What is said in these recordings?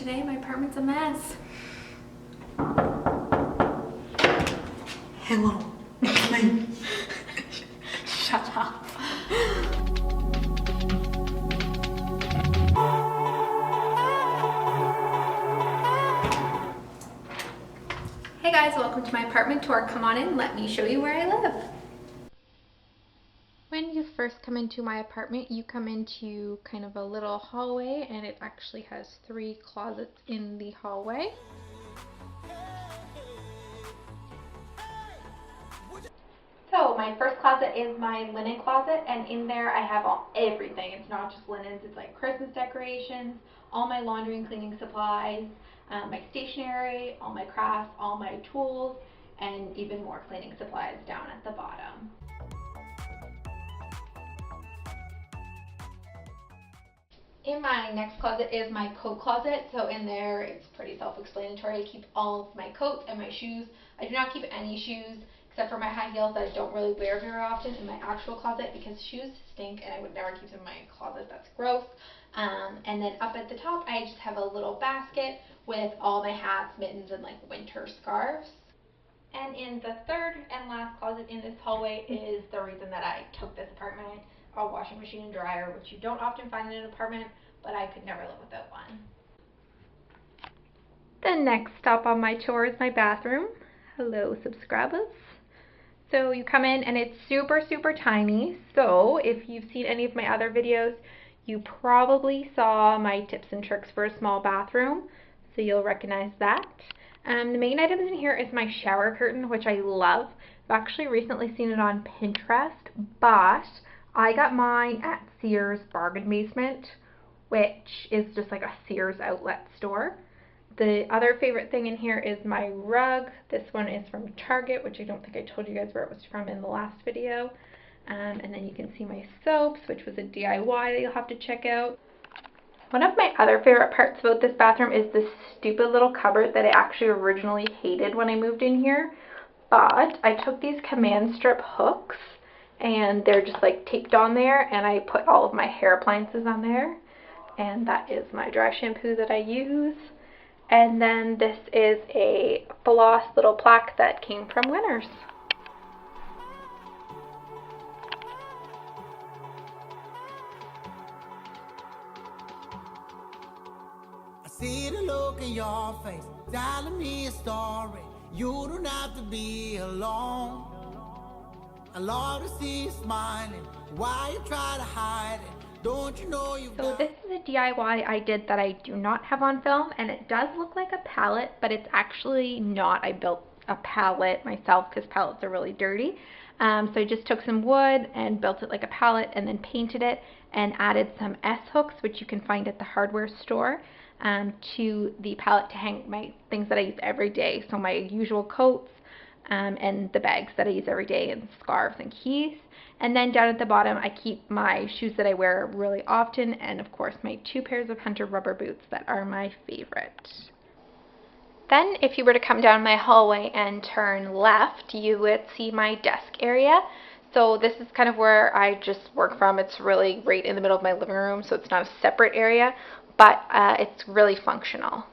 today. My apartment's a mess. Hello, it's me. Shut up. Hey guys, welcome to my apartment tour. Come on in, let me show you where I live. When you first come into my apartment, you come into kind of a little hallway, and it actually has 3 closets in the hallway. So my first closet is my linen closet, and in there I have everything. It's not just linens, it's like Christmas decorations, all my laundry and cleaning supplies, my stationery, all my crafts, all my tools, and even more cleaning supplies down at the bottom. In my next closet is my coat closet. So in there, it's pretty self-explanatory. I keep all of my coats and my shoes. I do not keep any shoes except for my high heels that I don't really wear very often in my actual closet because shoes stink and I would never keep them in my closet. That's gross. And then up at the top, I just have a little basket with all my hats, mittens, and like winter scarves. And in the third and last closet in this hallway is the reason that I took this apartment. A washing machine and dryer, which you don't often find in an apartment, but I could never live without one. The next stop on my tour is my bathroom. Hello, subscribers. So you come in and it's super, super tiny. So if you've seen any of my other videos, you probably saw my tips and tricks for a small bathroom. So you'll recognize that. The main items in here is my shower curtain, which I love. I've actually recently seen it on Pinterest, but I got mine at Sears Bargain Basement, which is just like a Sears outlet store. The other favorite thing in here is my rug. This one is from Target, which I don't think I told you guys where it was from in the last video. And then you can see my soaps, which was a DIY that you'll have to check out. One of my other favorite parts about this bathroom is this stupid little cupboard that I actually originally hated when I moved in here. But I took these command strip hooks, and they're just like taped on there, and I put all of my hair appliances on there, and that is my dry shampoo that I use. And then this is a floss little plaque that came from Winners. I see the look in your face, telling me a story. You don't have to be alone. I love to see you smiling. Why you try to hide it? Don't you know you've So this is a DIY I did that I do not have on film, and it does look like a pallet, but it's actually not. I built a pallet myself because pallets are really dirty. So I just took some wood and built it like a pallet and then painted it and added some S-hooks, which you can find at the hardware store, to the pallet to hang my things that I use every day. So my usual coats, and the bags that I use every day, and scarves and keys. And then down at the bottom, I keep my shoes that I wear really often, and of course my 2 pairs of Hunter rubber boots that are my favorite. Then if you were to come down my hallway and turn left, you would see my desk area. So this is kind of where I just work from. It's really right in the middle of my living room, so it's not a separate area, but it's really functional.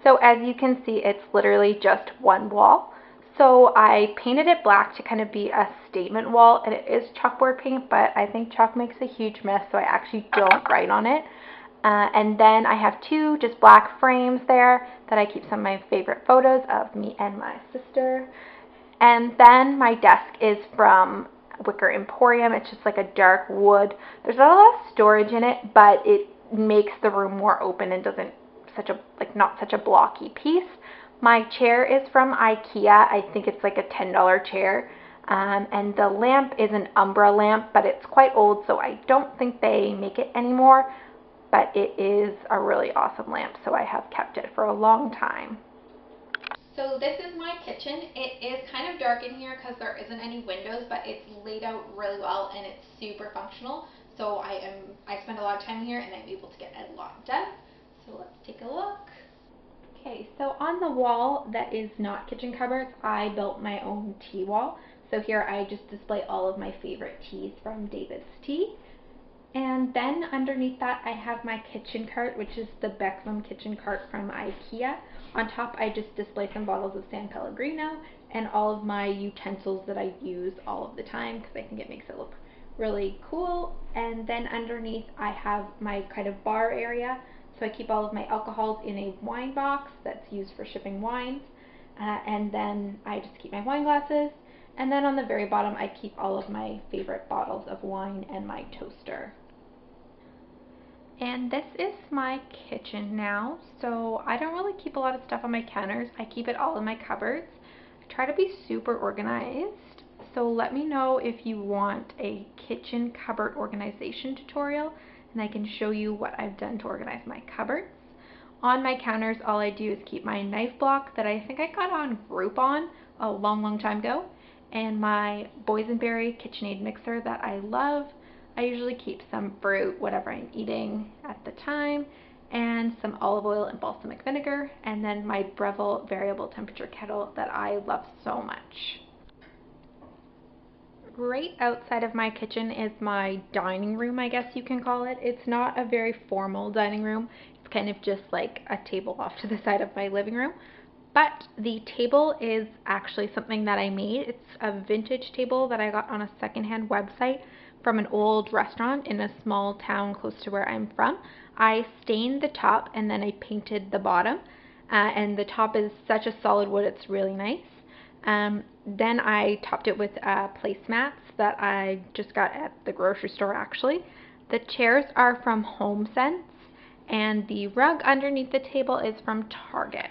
So as you can see, it's literally just one wall. So I painted it black to kind of be a statement wall, and it is chalkboard paint, but I think chalk makes a huge mess, so I actually don't write on it. And then I have 2 just black frames there that I keep some of my favorite photos of me and my sister. And then my desk is from Wicker Emporium. It's just like a dark wood. There's not a lot of storage in it, but it makes the room more open and doesn't not such a blocky piece. My chair is from IKEA. I think it's like a $10 chair. And the lamp is an Umbra lamp, but it's quite old, so I don't think they make it anymore. But it is a really awesome lamp, so I have kept it for a long time. So this is my kitchen. It is kind of dark in here because there isn't any windows, but it's laid out really well and it's super functional. So I spend a lot of time here and I'm able to get a lot done. So let's take a look. Okay, so on the wall that is not kitchen cupboards, I built my own tea wall. So here I just display all of my favorite teas from David's Tea. And then underneath that I have my kitchen cart, which is the Beckham kitchen cart from IKEA. On top I just display some bottles of San Pellegrino and all of my utensils that I use all of the time because I think it makes it look really cool. And then underneath I have my kind of bar area. So I keep all of my alcohols in a wine box that's used for shipping wines. And then I just keep my wine glasses. And then on the very bottom I keep all of my favorite bottles of wine and my toaster. And this is my kitchen now, so I don't really keep a lot of stuff on my counters. I keep it all in my cupboards. I try to be super organized, so let me know if you want a kitchen cupboard organization tutorial, and I can show you what I've done to organize my cupboards. On my counters, all I do is keep my knife block that I think I got on Groupon a long time ago, and my boysenberry KitchenAid mixer that I love. I usually keep some fruit, whatever I'm eating at the time, and some olive oil and balsamic vinegar, and then my Breville variable temperature kettle that I love so much. Right outside of my kitchen is my dining room, I guess you can call it. It's not a very formal dining room. It's kind of just like a table off to the side of my living room. But the table is actually something that I made. It's a vintage table that I got on a secondhand website from an old restaurant in a small town close to where I'm from. I stained the top and then I painted the bottom. And the top is such a solid wood, it's really nice. Then I topped it with placemats that I just got at the grocery store actually. The chairs are from HomeSense and the rug underneath the table is from Target.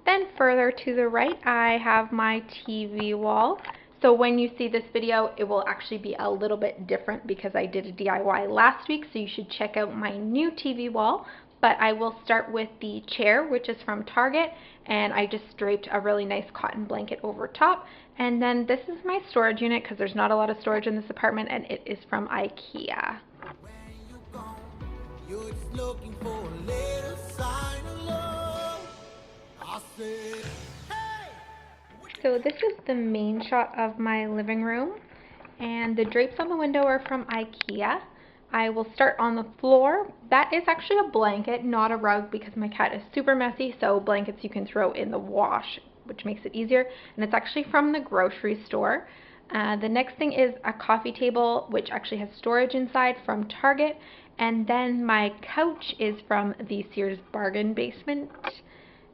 Then further to the right I have my TV wall. So when you see this video, it will actually be a little bit different because I did a DIY last week, so you should check out my new TV wall. But I will start with the chair, which is from Target, and I just draped a really nice cotton blanket over top. And then this is my storage unit because there's not a lot of storage in this apartment, and it is from IKEA. So this is the main shot of my living room, and the drapes on the window are from IKEA. I will start on the floor. That is actually a blanket, not a rug, because my cat is super messy, so blankets you can throw in the wash, which makes it easier, and it's actually from the grocery store. The next thing is a coffee table, which actually has storage inside from Target, and then my couch is from the Sears bargain basement.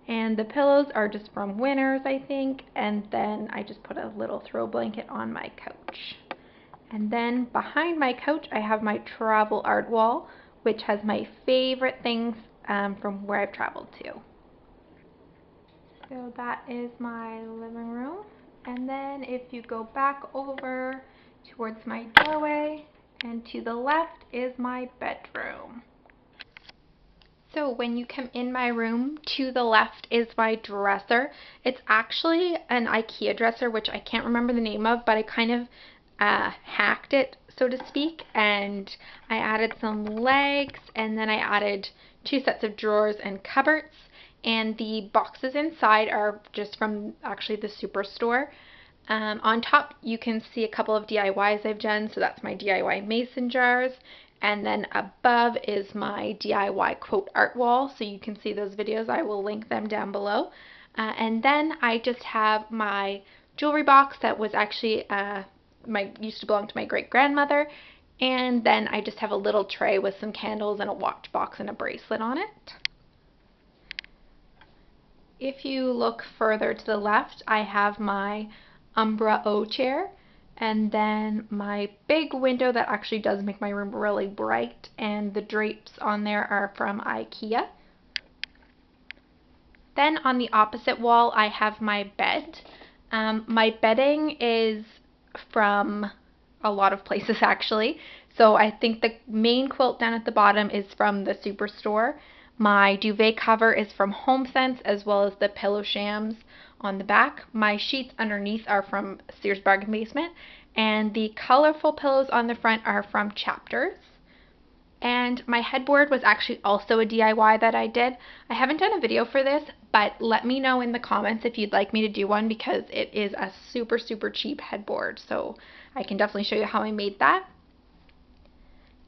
And the pillows are just from Winners, I think. And then I just put a little throw blanket on my couch. And then behind my couch, I have my travel art wall, which has my favorite things from where I've traveled to. So that is my living room. And then if you go back over towards my doorway, and to the left is my bedroom. So when you come in my room, to the left is my dresser. It's actually an IKEA dresser, which I can't remember the name of, but I kind of hacked it, so to speak, and I added some legs, and then I added 2 sets of drawers and cupboards, and the boxes inside are just from actually the Superstore. On top you can see a couple of DIYs I've done, so that's my DIY mason jars. And then above is my DIY quote art wall, so you can see those videos. I will link them down below. And then I just have my jewelry box that was actually used to belong to my great-grandmother. And then I just have a little tray with some candles and a watch box and a bracelet on it. If you look further to the left, I have my Umbra O chair. And then my big window that actually does make my room really bright, and the drapes on there are from IKEA. Then on the opposite wall I have my bed. My bedding is from a lot of places actually. So I think the main quilt down at the bottom is from the Superstore. My duvet cover is from HomeSense, as well as the pillow shams on the back. My sheets underneath are from Sears Bargain Basement, and the colorful pillows on the front are from Chapters. And my headboard was actually also a DIY that I did. I haven't done a video for this, but let me know in the comments if you'd like me to do one, because it is a super cheap headboard, so I can definitely show you how I made that.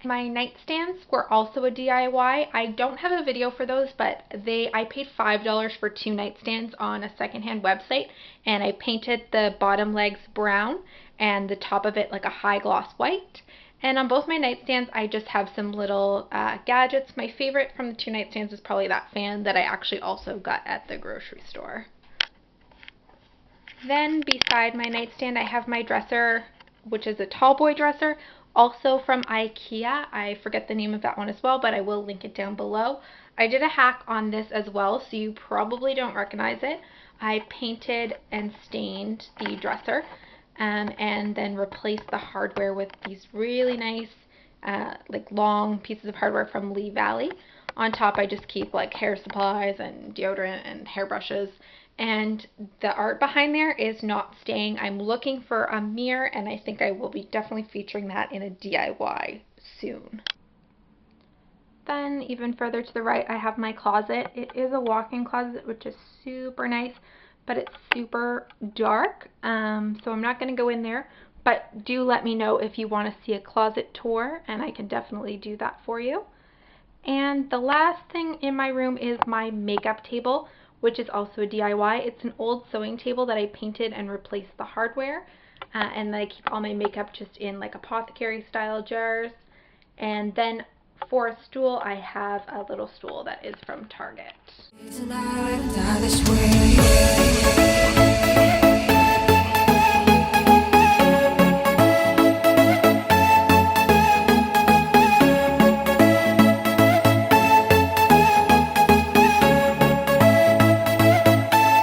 My nightstands were also a DIY. I don't have a video for those, but I paid $5 for 2 nightstands on a secondhand website, and I painted the bottom legs brown and the top of it like a high gloss white. And on both my nightstands, I just have some little gadgets. My favorite from the 2 nightstands is probably that fan that I actually also got at the grocery store. Then beside my nightstand, I have my dresser, which is a tall boy dresser, also from IKEA. I forget the name of that one as well, but I will link it down below. I did a hack on this as well, so you probably don't recognize it. I painted and stained the dresser and then replaced the hardware with these really nice like long pieces of hardware from Lee Valley. On top I just keep like hair supplies and deodorant and hairbrushes. And the art behind there is not staying. I'm looking for a mirror, and I think I will be definitely featuring that in a DIY soon. Then even further to the right, I have my closet. It is a walk-in closet, which is super nice, but it's super dark, so I'm not going to go in there. But do let me know if you want to see a closet tour, and I can definitely do that for you. And the last thing in my room is my makeup table, which is also a DIY. It's an old sewing table that I painted and replaced the hardware. And then I keep all my makeup just in like apothecary style jars. And then for a stool, I have a little stool that is from Target.